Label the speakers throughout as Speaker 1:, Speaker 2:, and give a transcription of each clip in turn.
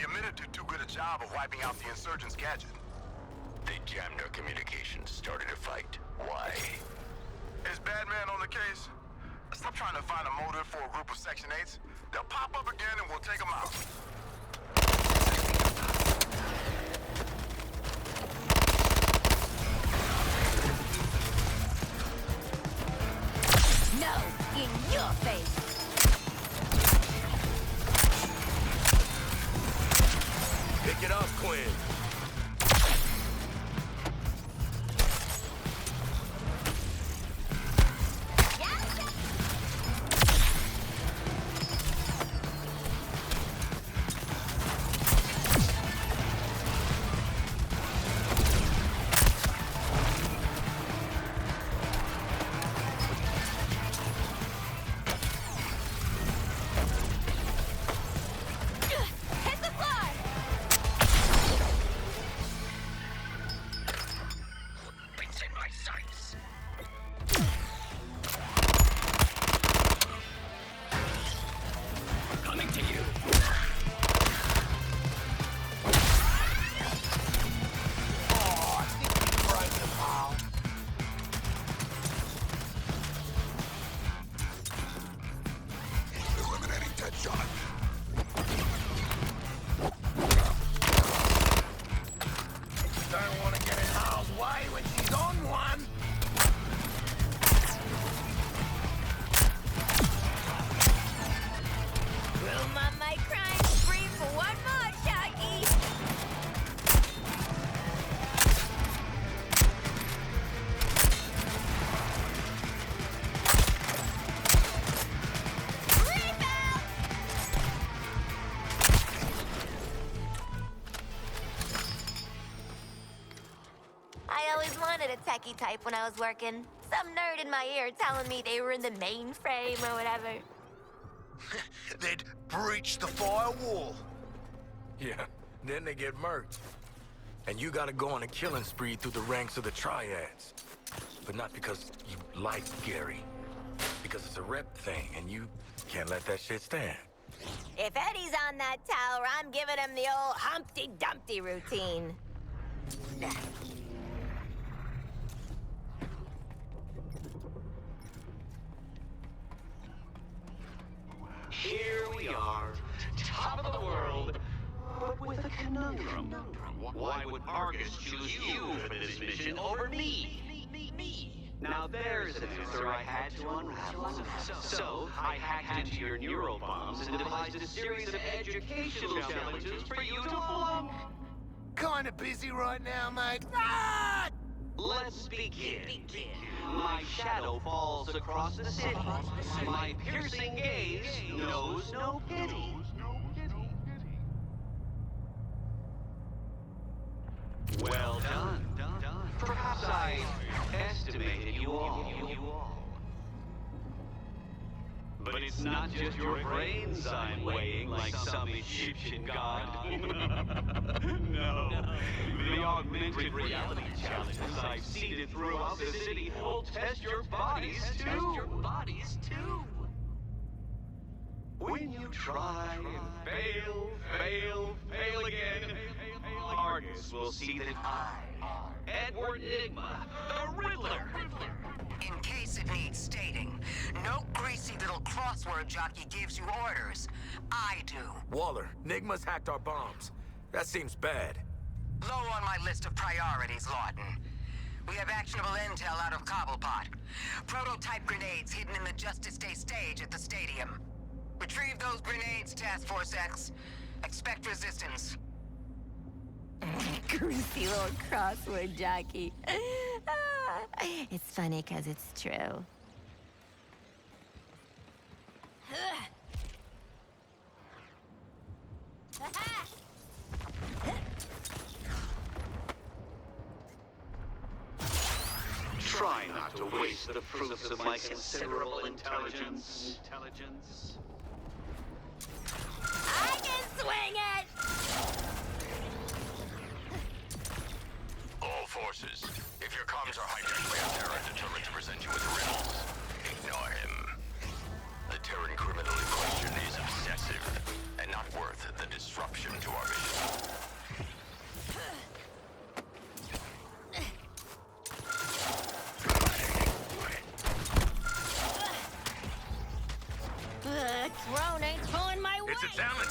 Speaker 1: The emitter did too good a job of wiping out the insurgents' gadget.
Speaker 2: They jammed our communications, started a fight. Why?
Speaker 1: Is Batman on the case? Stop trying to find a motive for a group of Section 8s. They'll pop up again and we'll take them out.
Speaker 3: No, in your face.
Speaker 2: Pick it up, Quinn.
Speaker 3: Techie type when I was working. Some nerd in my ear telling me they were in the mainframe or whatever.
Speaker 4: They'd breached the firewall.
Speaker 2: Yeah, then they get murked. And you gotta go on a killing spree through the ranks of the Triads. But not because you like Gary. Because it's a rep thing, and you can't let that shit stand.
Speaker 3: If Eddie's on that tower, I'm giving him the old Humpty Dumpty routine.
Speaker 5: Here we are, top of the world, but with a conundrum. Why would Argus choose you for this mission over me? Now there's an answer I had to unravel. So I hacked into your neural bombs and devised a series of educational challenges for you to flunk.
Speaker 4: Kinda busy right now, mate.
Speaker 5: Let's begin. My shadow falls across the city. My piercing gaze knows no pity. Well done. Perhaps I estimated you all. But it's not just your brains I'm weighing like some Egyptian god. No. The augmented reality challenges I've seeded throughout the city will test your bodies too. When you try and fail again, Argus will see that I, Edward Nygma, the Riddler.
Speaker 6: In case it needs stating, no greasy little crossword jockey gives you orders. I do.
Speaker 2: Waller, Nygma's hacked our bombs. That seems bad.
Speaker 6: Low on my list of priorities, Lawton. We have actionable intel out of Cobblepot. Prototype grenades hidden in the Justice Day stage at the stadium. Retrieve those grenades, Task Force X. Expect resistance.
Speaker 3: Greasy little crossword jockey. It's funny because it's true.
Speaker 5: Try not to waste the fruits of my considerable intelligence.
Speaker 3: I can swing it!
Speaker 2: All forces, if your comms are hijacked by a Terran determined to present you with riddles, ignore him. The Terran criminal in question is obsessive, and not worth the disruption to our mission.
Speaker 3: Throne ain't throwing my way.
Speaker 2: It's a talent.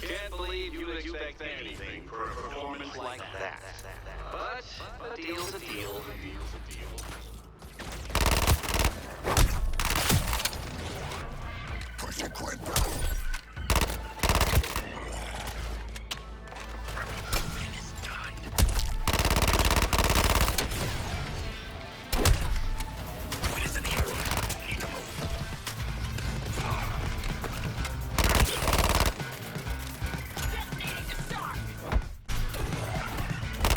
Speaker 5: Can't believe you would expect anything for a performance like that. But a deal's a deal.
Speaker 1: Push it, quit.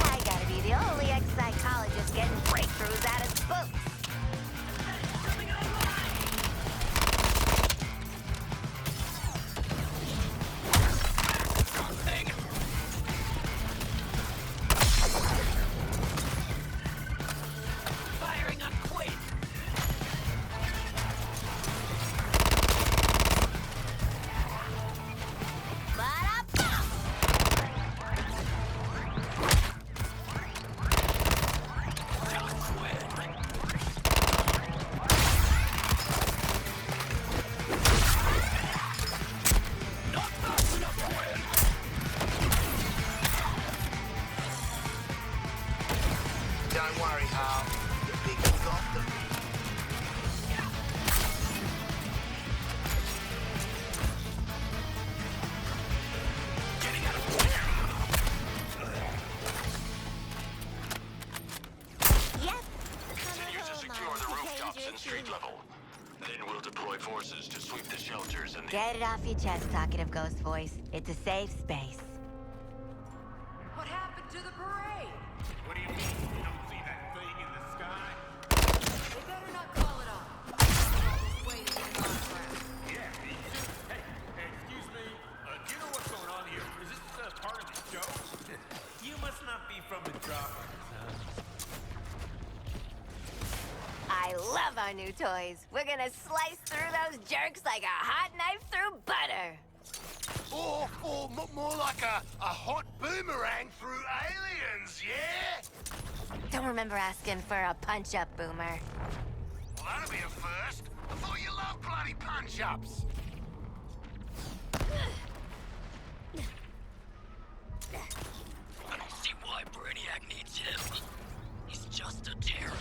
Speaker 3: I gotta be the only ex-psychologist getting breakthroughs out of spooks.
Speaker 2: Firing on Quinn.
Speaker 3: Ba-da-bum!
Speaker 4: Don't worry, Hal. The big one got them.
Speaker 3: Yep.
Speaker 1: Continue to secure the rooftops and street level. Then we'll deploy forces to sweep the shelters and the...
Speaker 3: Get it off your chest, talkative ghost voice. It's a safe space.
Speaker 6: What happened to the parade?
Speaker 7: What do you mean? You don't see that thing in the sky?
Speaker 6: They better not call it off. All this waiting in the background.
Speaker 7: Yeah, me too. Hey, excuse me. Do you know what's going on here? Is this part of the show? You must not be from Metropolis, huh?
Speaker 3: I love our new toys. We're gonna slice through those jerks like a hot knife through butter.
Speaker 4: Or more like a hot boomerang through aliens, yeah?
Speaker 3: Don't remember asking for a punch-up, Boomer.
Speaker 4: Well, that'll be a first. I thought you loved bloody punch-ups.
Speaker 2: I don't see why Brainiac needs him. He's just a Terran.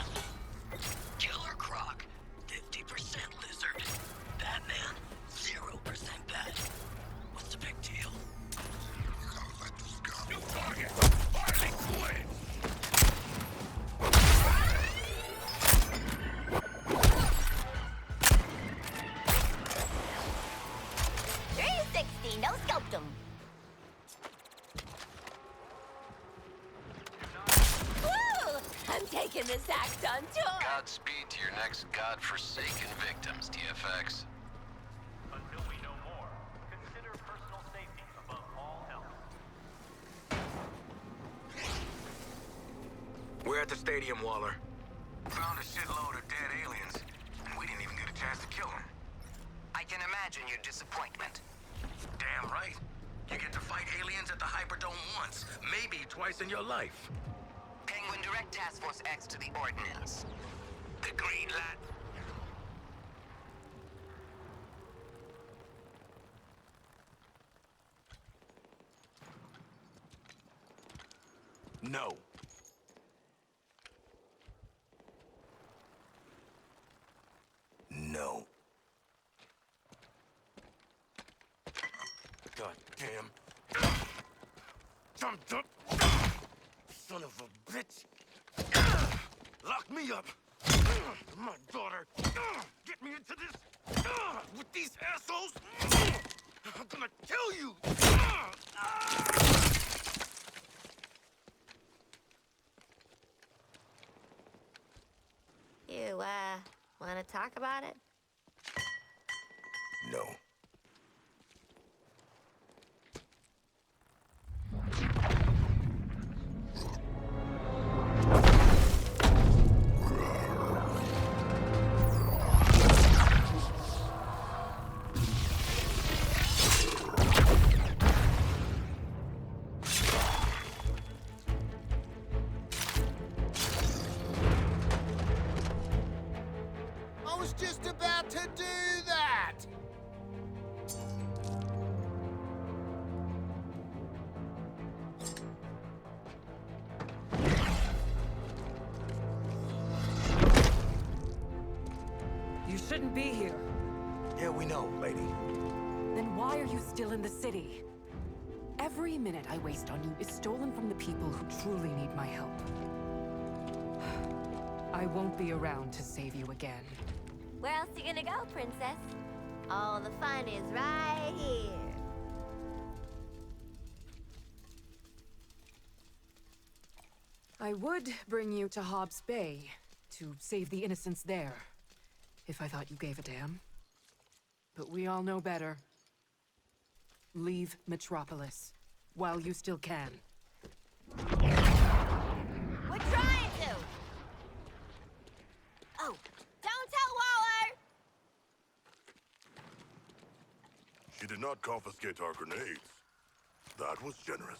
Speaker 2: Killer Croc, 50% lizard. Batman, 0% bat. What's the big deal?
Speaker 1: We gotta let this go.
Speaker 2: New target! Harley Quinn!
Speaker 3: $360, no scoped them. Woo! I'm taking this act on tour.
Speaker 1: Godspeed to your next godforsaken victims, TFX.
Speaker 7: Until we know more, consider personal safety above all else.
Speaker 2: We're at the stadium, Waller. Found a shitload of dead aliens, and we didn't even get a chance to kill them.
Speaker 6: I can imagine your disappointment.
Speaker 2: Damn right. You get to fight aliens at the Hyperdome once, maybe twice in your life.
Speaker 6: Penguin, direct Task Force X to the Ordnance.
Speaker 2: The green light. No. No. God damn. Jumped up. Son of a bitch. Lock me up. My daughter. Get me into this. With these assholes. I'm gonna kill you.
Speaker 3: You, wanna talk about it?
Speaker 2: No.
Speaker 8: was just about to do that!
Speaker 9: You shouldn't be here.
Speaker 2: Yeah, we know, lady.
Speaker 9: Then why are you still in the city? Every minute I waste on you is stolen from the people who truly need my help. I won't be around to save you again.
Speaker 3: Where else you gonna go, princess? All the fun is right here.
Speaker 9: I would bring you to Hobbs Bay to save the innocents there, if I thought you gave a damn. But we all know better. Leave Metropolis while you still can.
Speaker 3: We're trying to! Oh, don't tell Waller!
Speaker 1: She did not confiscate our grenades. That was generous.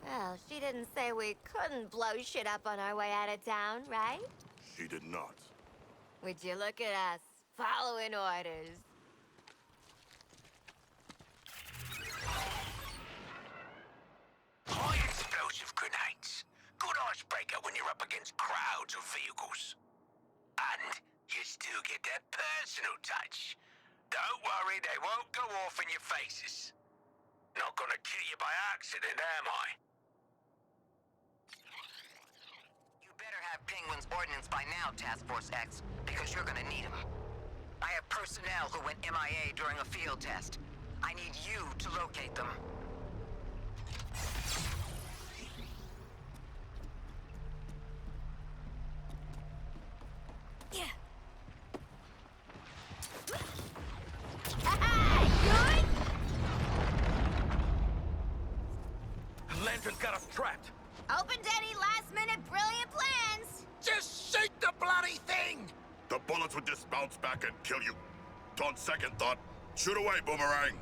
Speaker 3: Well, she didn't say we couldn't blow shit up on our way out of town, right?
Speaker 1: She did not.
Speaker 3: Would you look at us, following orders?
Speaker 4: High explosive grenades. Good icebreaker when you're up against crowds of vehicles. And you still get that personal touch. Don't worry, they won't go off in your faces. Not gonna kill you by accident, am I?
Speaker 6: You better have Penguin's ordnance by now, Task Force X, because you're gonna need them. I have personnel who went MIA during a field test. I need you to locate them.
Speaker 3: Yeah.
Speaker 2: Lantern's got us trapped.
Speaker 3: Opened any last-minute brilliant plans?
Speaker 8: Just shoot the bloody thing!
Speaker 1: The bullets would just bounce back and kill you. On second thought, shoot away, Boomerang.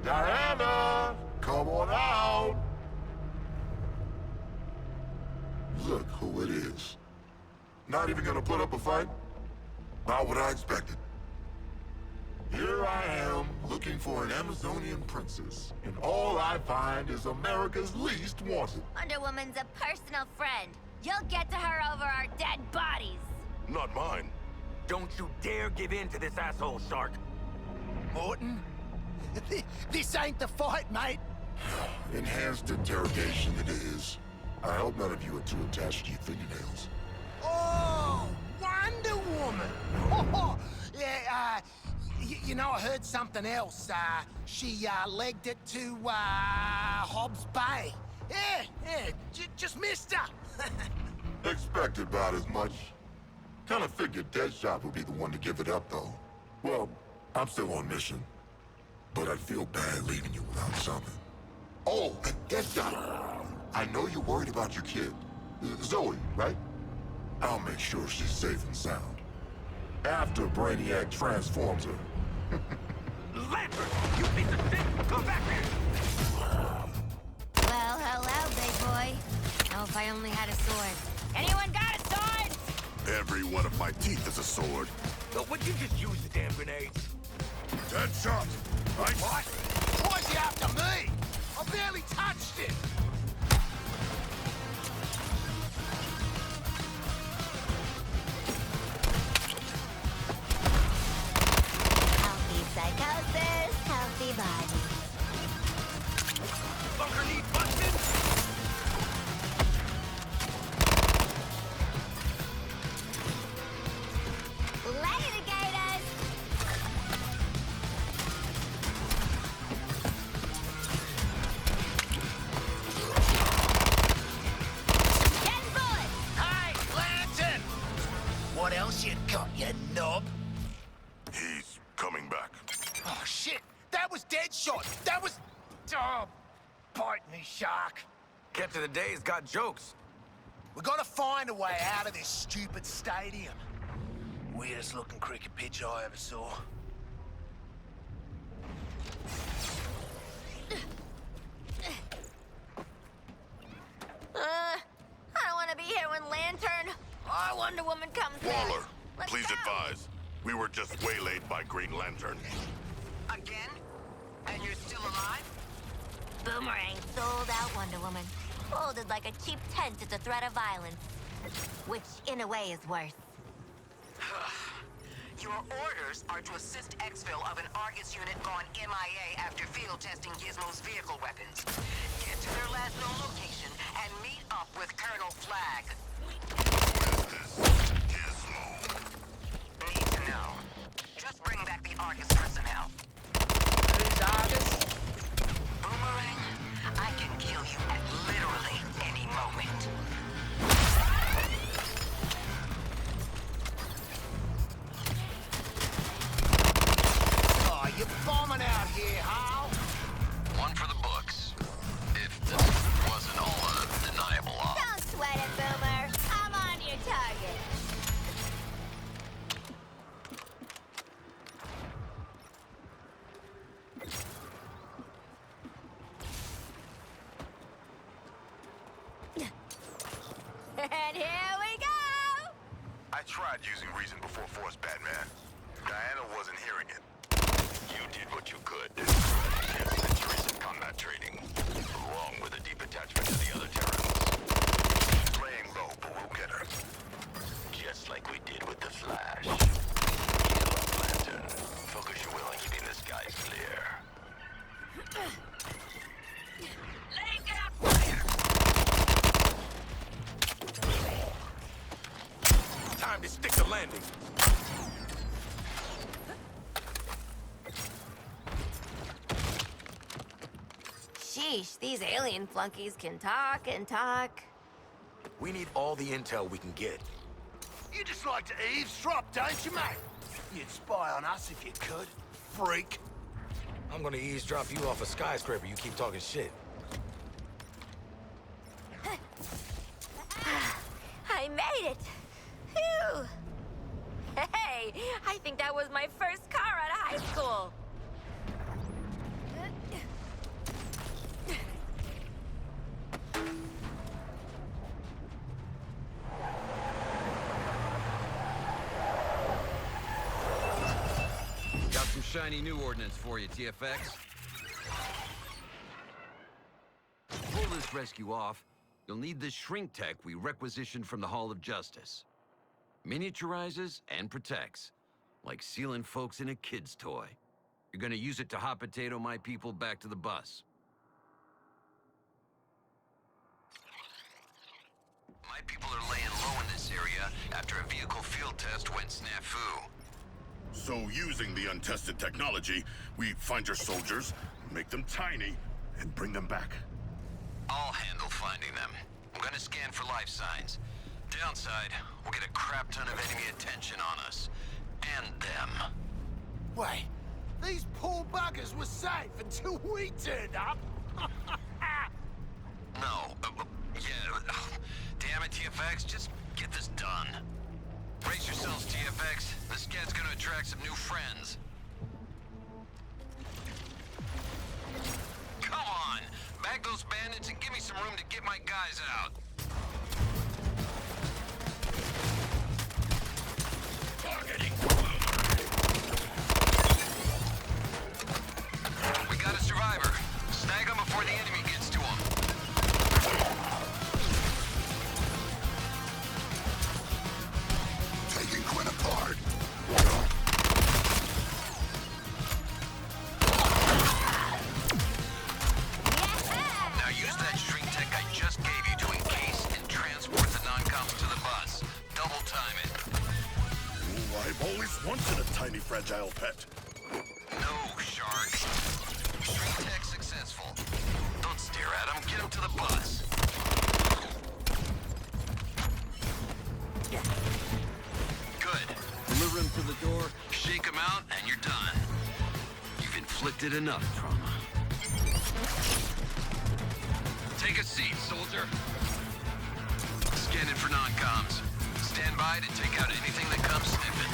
Speaker 10: Diana, come on out. Look who it is. Not even gonna put up a fight? Not what I expected. Here I am, looking for an Amazonian princess, and all I find is America's least wanted.
Speaker 3: Wonder Woman's a personal friend. You'll get to her over our dead bodies.
Speaker 1: Not mine.
Speaker 2: Don't you dare give in to this asshole, Shark.
Speaker 8: Morton? This ain't the fight, mate.
Speaker 10: Enhanced interrogation it is. I hope none of you are too attached to your fingernails.
Speaker 8: Oh, Wonder Woman! Oh, yeah, you know, I heard something else. She legged it to Hobbs Bay. Yeah, just missed her.
Speaker 10: Expected about as much. Kinda figured Deadshot would be the one to give it up, though. Well, I'm still on mission. But I'd feel bad leaving you without something. Oh, and Deadshot! I know you're worried about your kid. Zoe, right? I'll make sure she's safe and sound. After Brainiac transforms her.
Speaker 2: Lantern! You piece of shit! Come back here!
Speaker 3: Well, hello, big boy. Oh, if I only had a sword. Anyone got a sword?
Speaker 1: Every one of my teeth is a sword.
Speaker 2: So would you just use the damn grenades?
Speaker 1: Deadshot! Right?
Speaker 8: What? Why's he after me? I barely touched it.
Speaker 3: Healthy psychosis, healthy body.
Speaker 2: Bunker needs busted?
Speaker 3: Litigators! Getting bullets!
Speaker 8: Hey, Lantern! What else you got, you knob?
Speaker 1: He's coming back.
Speaker 8: Oh, shit! That was Deadshot! That was... Oh, bite me, Shark.
Speaker 2: Captain of the Day's got jokes.
Speaker 8: We gotta find a way out of this stupid stadium. Weirdest looking cricket pitch I ever saw.
Speaker 3: Wonder Woman comes
Speaker 10: Waller,
Speaker 3: back. Let's
Speaker 10: please
Speaker 3: go.
Speaker 10: advise. We were just waylaid by Green Lantern.
Speaker 6: Again? And you're still alive?
Speaker 3: Boomerang sold out Wonder Woman. Folded like a cheap tent at the threat of violence. Which, in a way, is worse.
Speaker 6: Your orders are to assist exfil of an Argus unit gone MIA after field testing Gizmo's vehicle weapons. Get to their last known location and meet up with Colonel Flag.
Speaker 10: Gizmo.
Speaker 6: Need to know. Just bring back the Argus personnel.
Speaker 8: Who's Argus?
Speaker 6: Boomerang, I can kill you at literally any moment.
Speaker 8: Oh, you're bombing out here, Hal.
Speaker 4: One for the books. If this wasn't all a deniable op.
Speaker 3: Don't sweat it, Boomer. I'm on your target. And here we go!
Speaker 1: I tried using reason before force, Batman. Diana wasn't hearing it.
Speaker 10: You did what you could. Centuries of combat training, along with a deep attachment to the other terrorists.
Speaker 1: She's laying low, but we'll get her.
Speaker 10: Just like we did with the Flash. Heal up, Lantern. Focus your will on keeping the skies clear.
Speaker 6: Laying down fire!
Speaker 2: Time to stick the landing.
Speaker 3: Sheesh, these alien flunkies can talk and talk.
Speaker 2: We need all the intel we can get.
Speaker 8: You just like to eavesdrop, don't you, mate? You'd spy on us if you could, freak.
Speaker 2: I'm gonna eavesdrop you off a skyscraper. You keep talking shit.
Speaker 3: I made it! Phew! Hey, I think that was my first car out of high school.
Speaker 11: Got some shiny new ordnance for you, TFX. To pull this rescue off, you'll need this shrink tech we requisitioned from the Hall of Justice. Miniaturizes and protects, like sealing folks in a kid's toy. You're gonna use it to hot potato my people back to the bus.
Speaker 4: My people are laying low in this area after a vehicle field test went snafu.
Speaker 10: So using the untested technology, we find your soldiers, make them tiny, and bring them back.
Speaker 4: I'll handle finding them. I'm gonna scan for life signs. Downside, we'll get a crap ton of enemy attention on us. And them.
Speaker 8: Wait, these poor buggers were safe until we turned up?
Speaker 4: No. Yeah. Damn it, TFX. Just get this done. Brace yourselves, TFX. This scat's gonna attract some new friends. Come on! Bag those bandits and give me some room to get my guys out.
Speaker 10: Targeting.
Speaker 4: We got a survivor. Snag him before the enemy gets to him.
Speaker 10: Taking Quinn apart.
Speaker 4: Now use that shrink tech I just gave you to encase and transport the non-coms to the bus. Double time it.
Speaker 10: Oh, I've always wanted a tiny fragile pet.
Speaker 4: No, Shark. Shrink tech successful. Don't stare at him. Get him to the bus. Good.
Speaker 11: Deliver him to the door.
Speaker 4: Shake him out, and you're done.
Speaker 11: You've inflicted enough trauma.
Speaker 4: Take a seat, soldier. Scanning for non-coms. Stand by to take out anything that comes sniffing.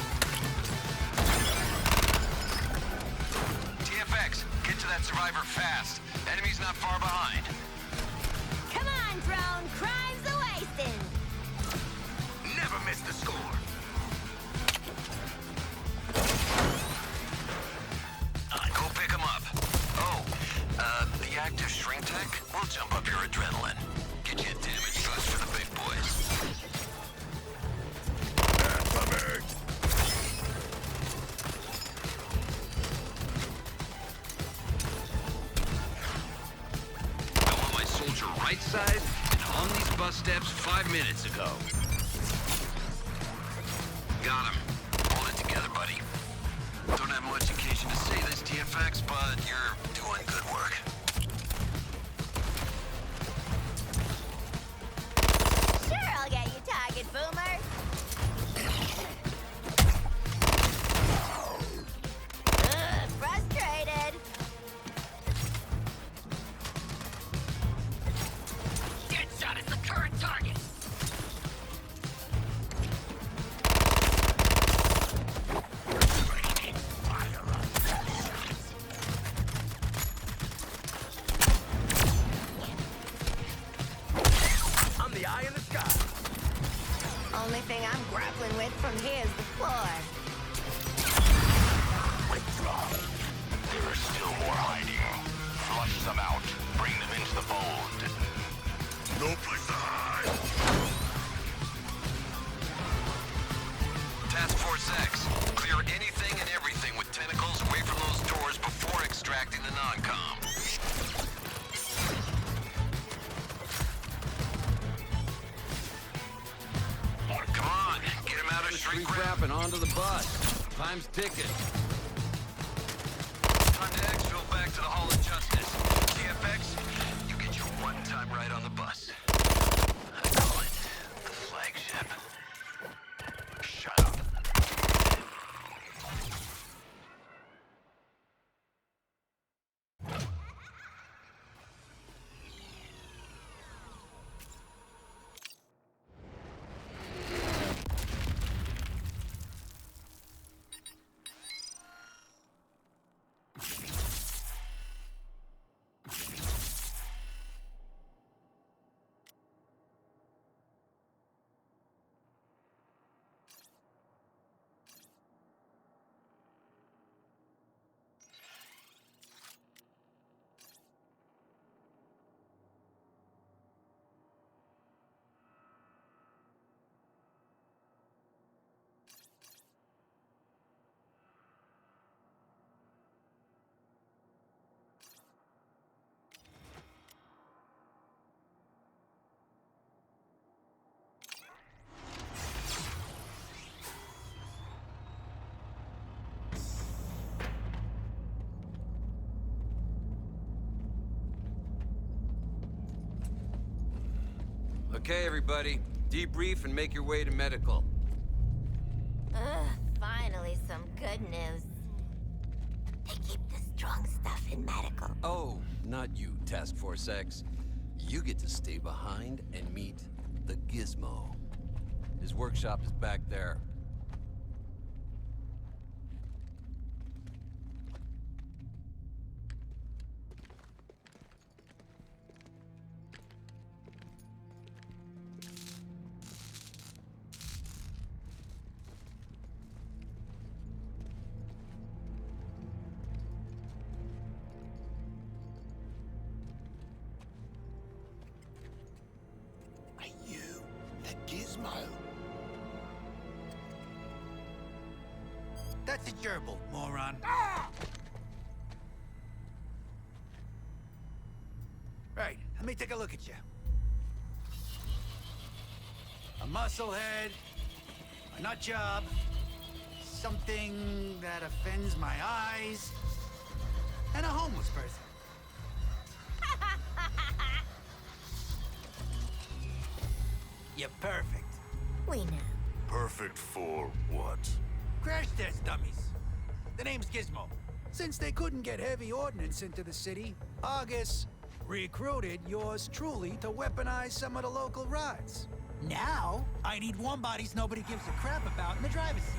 Speaker 4: TFX, get to that survivor fast. Enemy's not far behind.
Speaker 3: Come on, drone. Crime's a wasting.
Speaker 2: Never miss
Speaker 4: the score. Go pick him up. Oh, the active shrink tech will jump up your adrenaline. Get you a damage boost for the big boys. I want my soldier right side and on these bus steps 5 minutes ago. Got him. Hold it together, buddy. Don't have much occasion to say this, TFX, but you're doing good work.
Speaker 3: Sure, I'll get you, target boomer. Frustrated.
Speaker 4: Deadshot is the current target.
Speaker 2: I'm the eye in the sky.
Speaker 3: Only thing I'm grappling with from here is the floor.
Speaker 1: Withdraw. There are still more hiding. Flush them out. Bring them into the fold. No place to hide.
Speaker 4: Task Force X, clear anything and everything with tentacles away from those doors before extracting the non-com. Come on, get him out of shrink wrap.
Speaker 11: Wrap and onto the bus. Time's ticking.
Speaker 4: Time to exfil back to the Hall of Justice. TFX, you get your one-time ride on the bus. I call it the flagship. Shut up.
Speaker 11: Okay, everybody. Debrief and make your way to medical.
Speaker 3: Ugh, finally some good news. They keep the strong stuff in medical.
Speaker 11: Oh, not you, Task Force X. You get to stay behind and meet the Gizmo. His workshop is back there.
Speaker 8: Are you the Gizmo?
Speaker 12: That's a gerbil, moron. Right, let me take a look at you. A musclehead, a nut job, something that offends my eyes, and a homeless person. You're perfect.
Speaker 3: We know.
Speaker 10: Perfect for what?
Speaker 12: Crash test dummies. The name's Gizmo. Since they couldn't get heavy ordnance into the city, Argus recruited yours truly to weaponize some of the local rides. Now, I need warm bodies nobody gives a crap about in the driver's seat.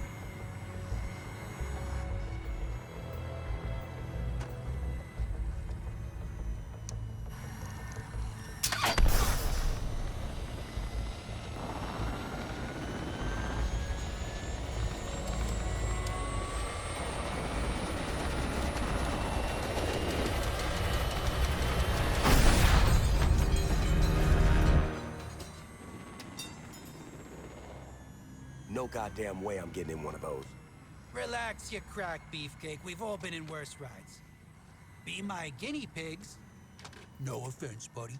Speaker 13: No goddamn way I'm getting in one of those.
Speaker 12: Relax, you crack beefcake. We've all been in worse rides. Be my guinea pigs. No offense, buddy.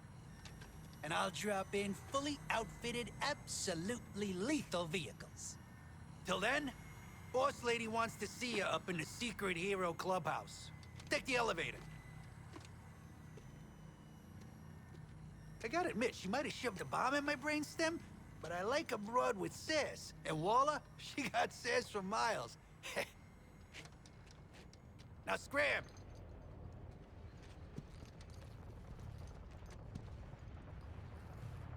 Speaker 12: And I'll drop in fully outfitted, absolutely lethal vehicles. Till then, Boss Lady wants to see you up in the Secret Hero Clubhouse. Take the elevator. I gotta admit, she might have shoved a bomb in my brainstem, but I like a broad with sass. And Walla, she got sass for miles. Now scram!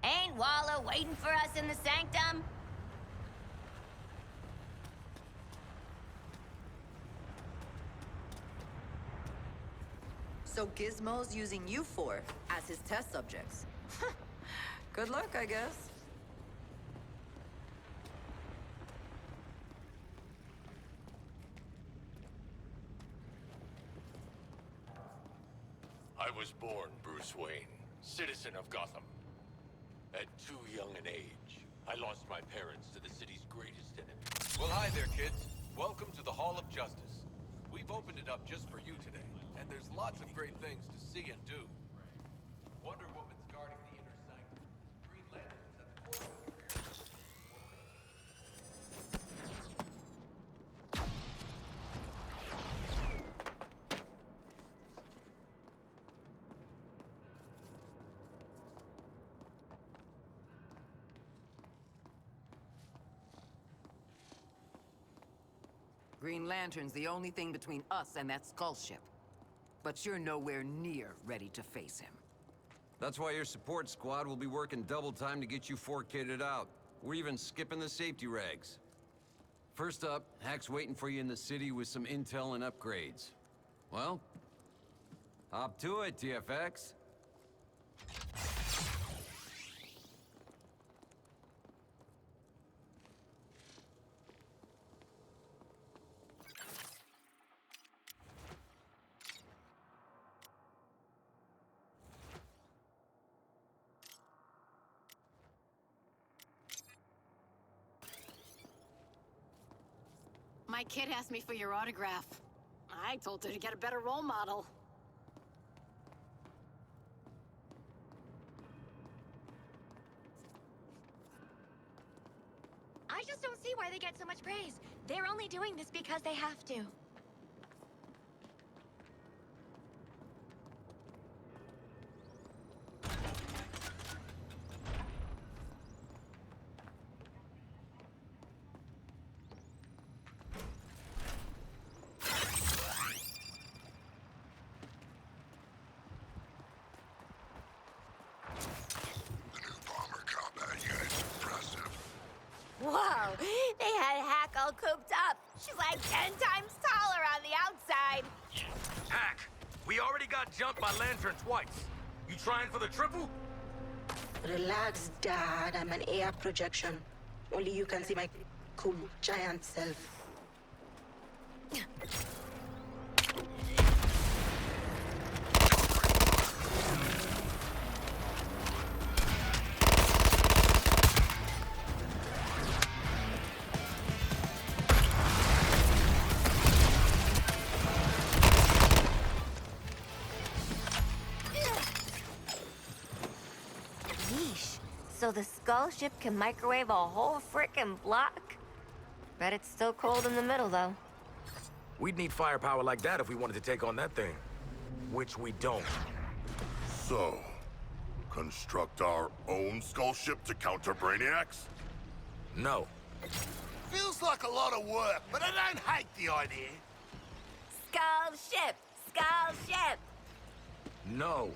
Speaker 3: Ain't Walla waiting for us in the sanctum?
Speaker 14: So Gizmo's using you four as his test subjects. Good luck, I guess.
Speaker 15: I was born Bruce Wayne, citizen of Gotham. At too young an age, I lost my parents to the city's greatest enemy.
Speaker 16: Well, hi there, kids. Welcome to the Hall of Justice. We've opened it up just for you today, and there's lots of great things to see and do. Wonder Woman's guarding the inner sanctum. Green Lantern's at the corner of your hair.
Speaker 6: Green Lantern's the only thing between us and that skull ship. But you're nowhere near ready to face him.
Speaker 11: That's why your support squad will be working double time to get you four kitted out. We're even skipping the safety rags. First up, Hack's waiting for you in the city with some intel and upgrades. Well, hop to it, TFX.
Speaker 17: My kid asked me for your autograph. I told her to get a better role model.
Speaker 3: I just don't see why they get so much praise. They're only doing this because they have to. Whoa, they had Hack all cooped up. She's like 10 times taller on the outside.
Speaker 2: Hack, we already got jumped by Lantern twice. You trying for the triple?
Speaker 18: Relax, Dad. I'm an AR projection. Only you can see my cool giant self.
Speaker 3: Yeesh. So the skull ship can microwave a whole frickin' block? Bet it's still cold in the middle, though.
Speaker 2: We'd need firepower like that if we wanted to take on that thing. Which we don't.
Speaker 10: So, construct our own skull ship to counter Brainiacs?
Speaker 2: No.
Speaker 8: Feels like a lot of work, but I don't hate the idea.
Speaker 3: Skull ship! Skull ship!
Speaker 2: No.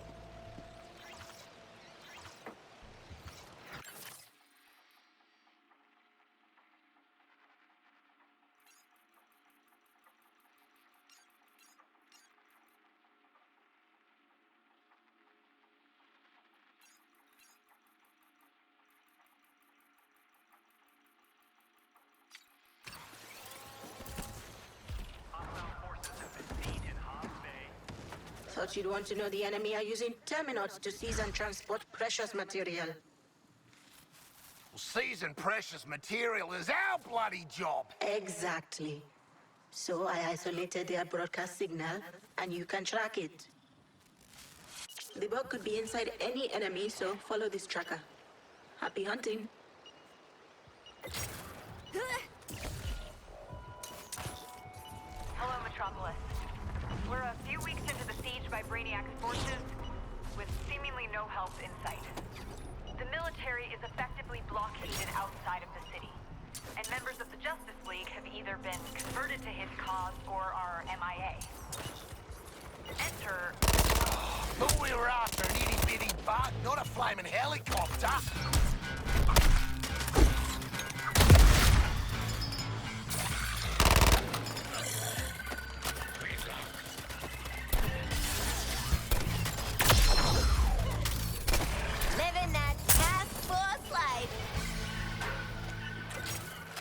Speaker 18: Thought you'd want to know the enemy are using Terminauts to seize and transport precious material.
Speaker 8: Seizing precious material is our bloody job.
Speaker 18: Exactly. So I isolated their broadcast signal, and you can track it. The bug could be inside any enemy, so follow this tracker. Happy hunting.
Speaker 19: Hello, Metropolis. We're a few weeks into the siege by Brainiac's forces, with seemingly no help in sight. The military is effectively blockaded outside of the city, and members of the Justice League have either been converted to his cause or are MIA. Enter...
Speaker 8: Thought we were after an itty-bitty bug, not a flaming helicopter.
Speaker 3: Living that task force life.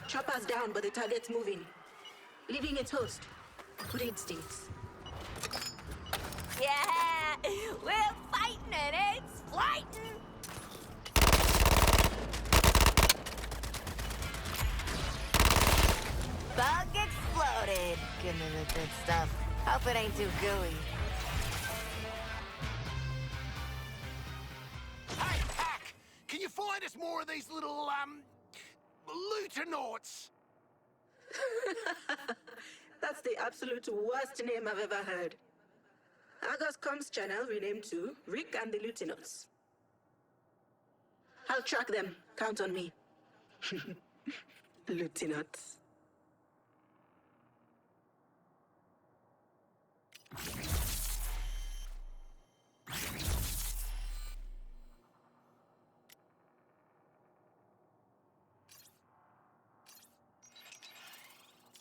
Speaker 18: Chopper's down, but the target's moving. Leaving its host. Good instincts.
Speaker 3: Yeah, we're fighting and it's fighting. Bug exploded. Getting into good stuff. Hope it ain't too gooey.
Speaker 8: Hey, Hack! Can you find us more of these little, Luternauts?
Speaker 18: That's the absolute worst name I've ever heard. Argos Comms channel renamed to Rick and the Luternauts. I'll track them. Count on me. Luternauts.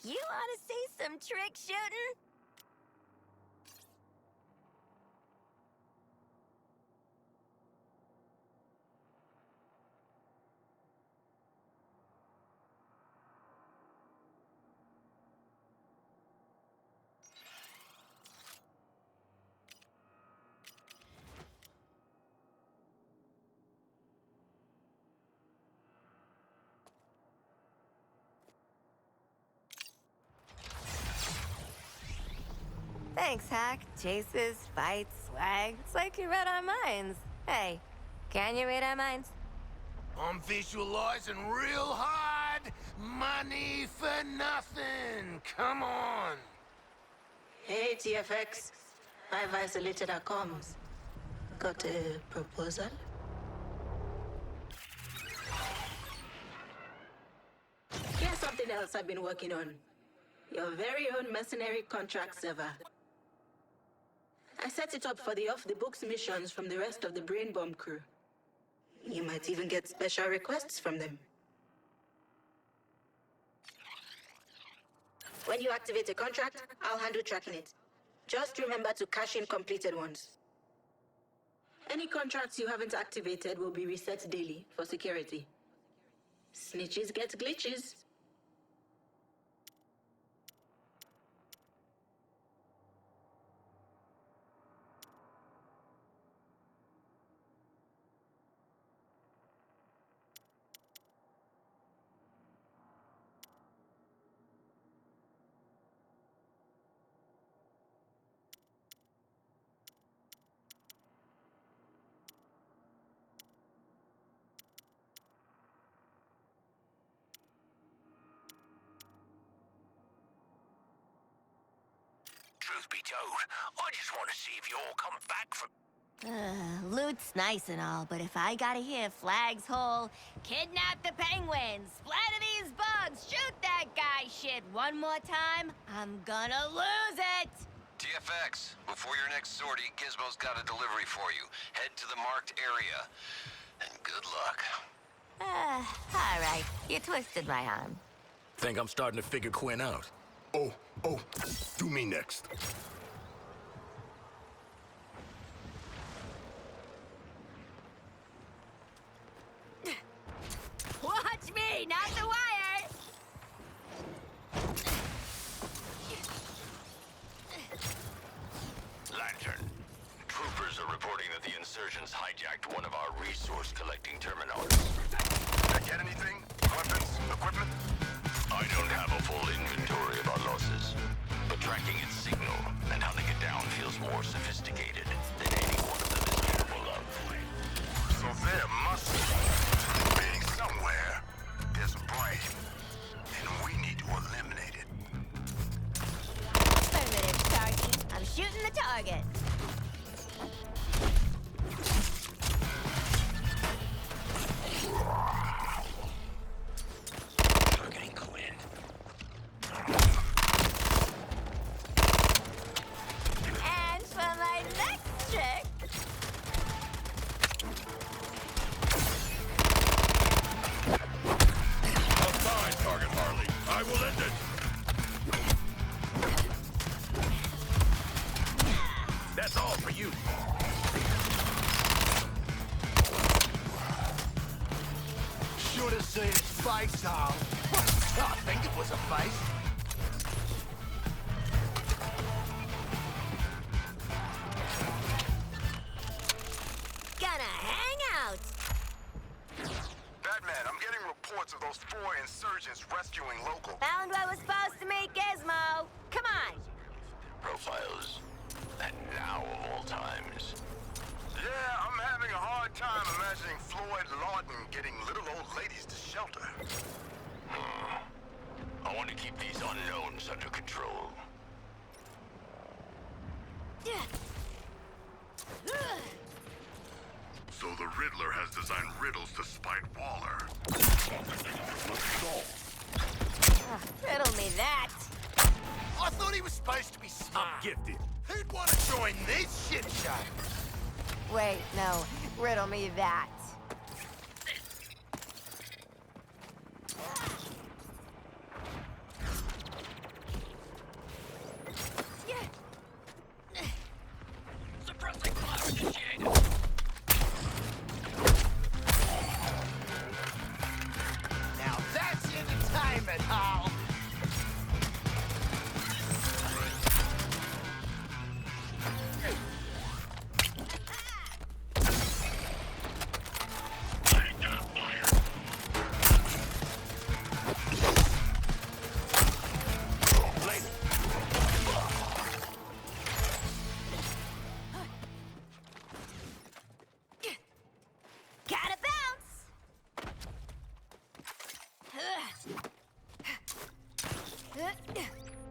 Speaker 3: You want to see some trick shooting? Thanks, Hack. Chases, fights, swag. It's like you read our minds. Hey, can you read our minds?
Speaker 8: I'm visualizing real hard. Money for nothing. Come on.
Speaker 18: Hey, TFX. I've isolated our comms. Got a proposal? Here's something else I've been working on. Your very own mercenary contract server. I set it up for the off-the-books missions from the rest of the Brain Bomb crew. You might even get special requests from them. When you activate a contract, I'll handle tracking it. Just remember to cash in completed ones. Any contracts you haven't activated will be reset daily for security. Snitches get glitches.
Speaker 4: Truth be told, I just want to see if you all come back from...
Speaker 3: Loot's nice and all, but if I gotta hear Flag's whole kidnap the penguins, splatter these bugs, shoot that guy shit one more time, I'm gonna lose it!
Speaker 11: TFX, before your next sortie, Gizmo's got a delivery for you. Head to the marked area. And good luck.
Speaker 3: Alright, you twisted my arm.
Speaker 2: Think I'm starting to figure Quinn out.
Speaker 10: Oh, do me next.
Speaker 3: Watch me, not the wire!
Speaker 1: Lantern. Troopers are reporting that the insurgents hijacked one of our resource-collecting terminals. Get anything? Weapons? Equipment? I don't have a full inventory of our losses, but tracking its signal and hunting it down feels more sophisticated than any one of them is capable of. So there must be somewhere there's bright, and we need to eliminate it.
Speaker 3: Affirmative, Sergeant. I'm shooting the target.
Speaker 4: Targeting Quinn.
Speaker 3: And for my next trick...
Speaker 1: A fine target, Harley. I will end it.
Speaker 2: That's all for you.
Speaker 8: Should have seen his face, Hal. I think it was a face.
Speaker 3: Gonna hang out.
Speaker 1: Batman, I'm getting reports of those 4 insurgents rescuing local.
Speaker 3: Found what was supposed to meet Gizmo. Come on.
Speaker 1: Profiles. And now of all times. Yeah, I'm having a hard time imagining Floyd Lawton getting little old ladies to shelter. I want to keep these unknowns under control. So the Riddler has designed riddles to spite Waller.
Speaker 3: Riddle me that.
Speaker 8: I thought he was supposed to be smart.
Speaker 2: I'm gifted.
Speaker 8: Who'd want to join this shit show?
Speaker 3: Wait, no. Riddle me that.
Speaker 4: Suppressing cloud initiated.
Speaker 8: Now that's entertainment, Hal.
Speaker 3: Gotta bounce.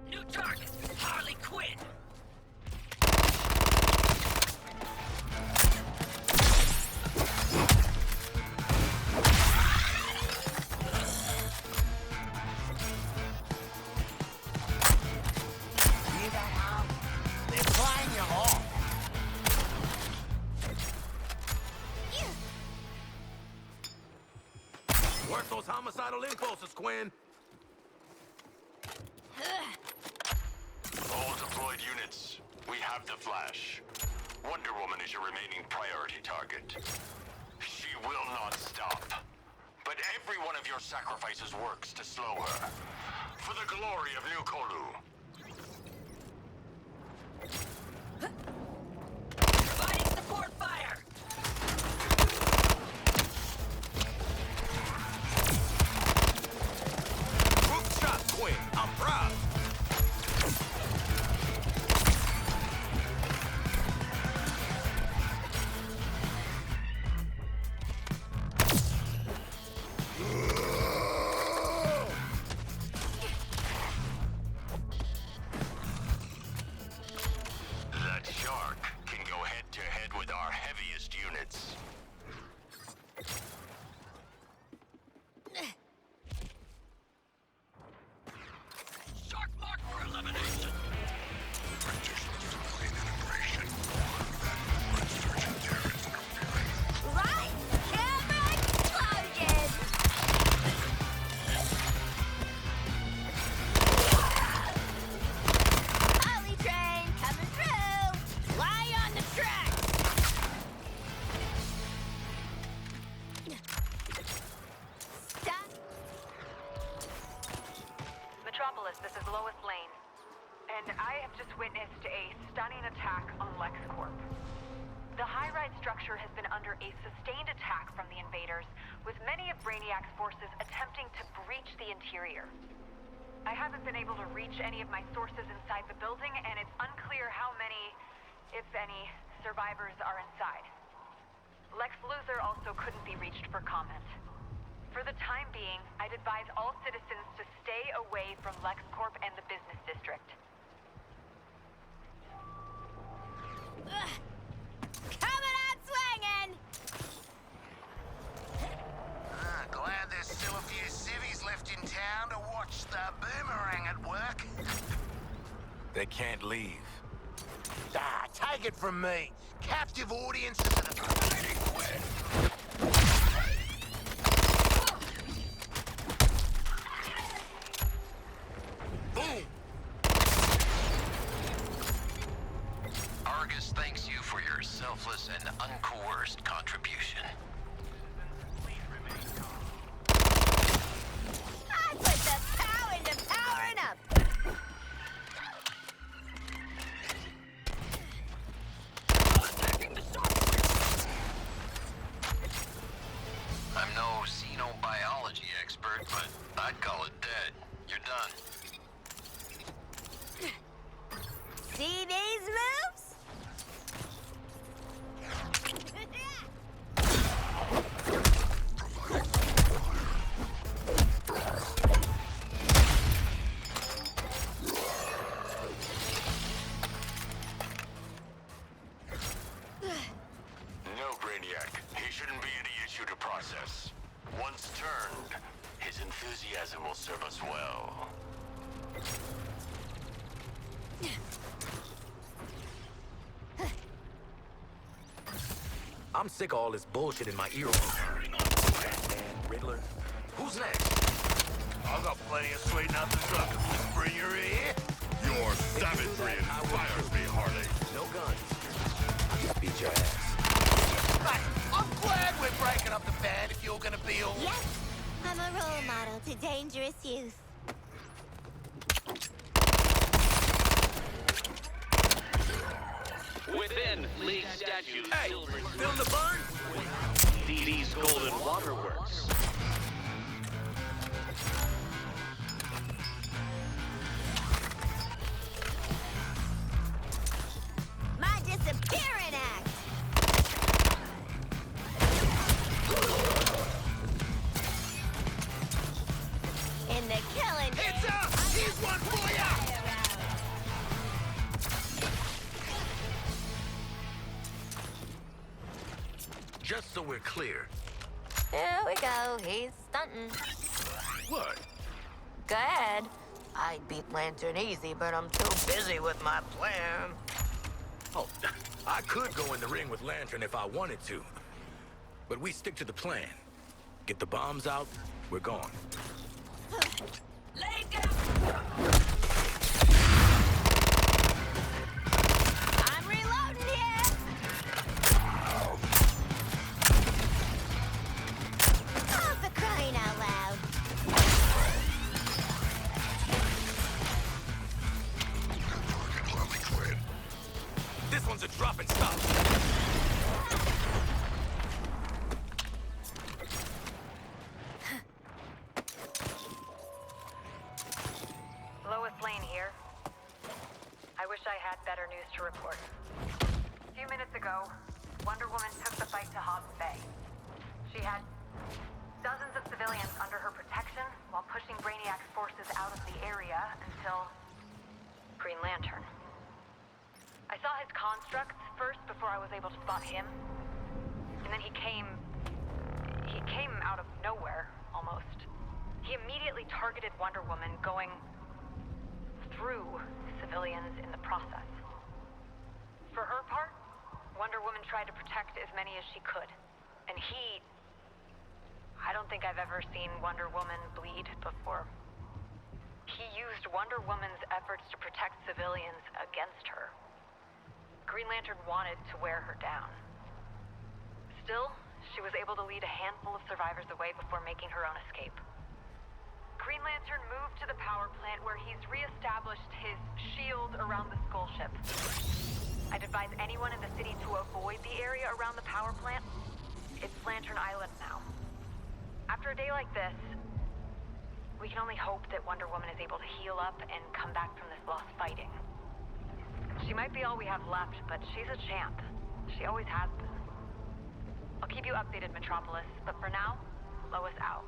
Speaker 4: New target, Harley Quinn.
Speaker 8: Hear that, Hal? They're playing you off.
Speaker 2: Work those homicidal impulses, Quinn.
Speaker 1: All deployed units, we have the Flash. Wonder Woman is your remaining priority target. She will not stop. But every one of your sacrifices works to slow her. For the glory of New Kolu.
Speaker 4: Providing support fire.
Speaker 2: Group shot, Quinn. I'm proud.
Speaker 19: fortified structure has been under a sustained attack from the invaders, with many of Brainiac's forces attempting to breach the interior. I haven't been able to reach any of my sources inside the building, and it's unclear how many, if any, survivors are inside. Lex Luthor also couldn't be reached for comment. For the time being, I'd advise all citizens to stay away from LexCorp and the business district.
Speaker 3: Coming out swinging!
Speaker 4: Glad there's still a few civvies left in town to watch the boomerang at work.
Speaker 2: They can't leave.
Speaker 8: Ah, take it from me. Captive audiences are the fighting way.
Speaker 4: Boom!
Speaker 1: Argus thanks you for your selfless and uncoerced contribution.
Speaker 3: I put the pow into powering up!
Speaker 1: I'm no xenobiology expert, but I'd call it dead. You're done.
Speaker 3: See these moves?
Speaker 1: No, Brainiac. He shouldn't be any issue to process. Once turned, his enthusiasm will serve us well.
Speaker 2: I'm sick of all this bullshit in my ear. Batman, Riddler. Who's next?
Speaker 8: I got plenty of sweet enough to suck. Bring your ear.
Speaker 10: Your savagery inspires me, Harley.
Speaker 2: No guns. I'll just beat your ass.
Speaker 8: Hey, I'm glad we're breaking up the band if you're gonna be all...
Speaker 3: Yep, I'm a role model to dangerous youth.
Speaker 5: Within League Statute,
Speaker 2: Hey,
Speaker 5: Silver
Speaker 2: film the burn?
Speaker 5: These Golden Waterworks.
Speaker 3: My disappearing act! In the killing
Speaker 8: Heads up! Here's one for ya!
Speaker 2: Just so we're clear.
Speaker 3: Here we go, he's stunting.
Speaker 2: What?
Speaker 3: Go ahead. I'd beat Lantern easy, but I'm too busy with my plan.
Speaker 2: Oh, I could go in the ring with Lantern if I wanted to. But we stick to the plan. Get the bombs out, we're gone.
Speaker 3: Lay down! I'm reloading here! Oh, for crying out loud.
Speaker 2: This one's a drop and stop.
Speaker 19: Lois Lane here. I wish I had better news to report. A few minutes ago, Wonder Woman took the fight to Hobbs Bay. She had dozens of civilians under her protection while pushing Brainiac's forces out of the area until Green Lantern. I saw his constructs first before I was able to spot him. And then he came out of nowhere, almost. He immediately targeted Wonder Woman, going through civilians in the process. For her part, Wonder Woman tried to protect as many as she could. And I don't think I've ever seen Wonder Woman bleed before. He used Wonder Woman's efforts to protect civilians against her. Green Lantern wanted to wear her down. Still, she was able to lead a handful of survivors away before making her own escape. Green Lantern moved to the power plant where he's reestablished his shield around the Skull ship. I'd advise anyone in the city to avoid the area around the power plant. It's Lantern Island now. After a day like this, we can only hope that Wonder Woman is able to heal up and come back from this lost fighting. She might be all we have left, but she's a champ. She always has been. I'll keep you updated, Metropolis, but for now, Lois out.